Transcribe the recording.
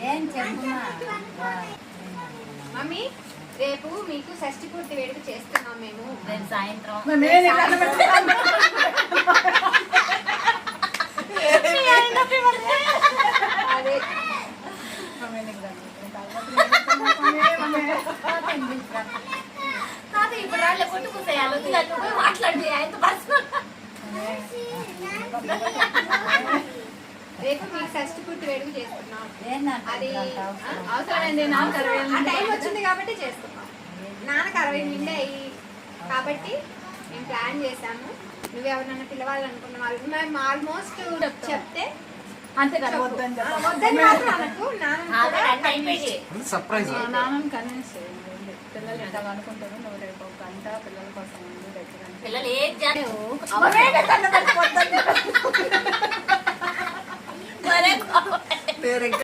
ఏం చెప్పుమా మమ్మీ రేపు మీకు షష్ఠి పూర్తి వేడుక చేస్తున్నాం మేము. రేపు సాయంత్రం అదే తాత ఇప్పుడు రాళ్ళే కొట్టుకుంటాయి మాట్లాడి ఆయనతో పర్సనల్. రేపు మీకు షష్ఠి పూర్తి వేడుక చేస్తున్నాం. అది అవసరమైంది నాకు ఆ టైం వచ్చింది కాబట్టి చేస్తున్నాం. నాన్నకు 60 నిండాయి కాబట్టి మేము ప్లాన్ చేశాము. నువ్వెవరన్నా పిలవాలనుకున్నావు మేము ఆల్మోస్ట్ చెప్తే అంతే కదా వద్దని మాత్రం అనకు. సర్ప్రైజ్ నాన్నని కన్విన్స్ చేయండి. పిల్లలు ఎంత అనుకుంటారు, నువ్వు రేపు ఒక గంట పిల్లల కోసం ముందు దగ్గర పిల్లలు ఏం చేస్తారు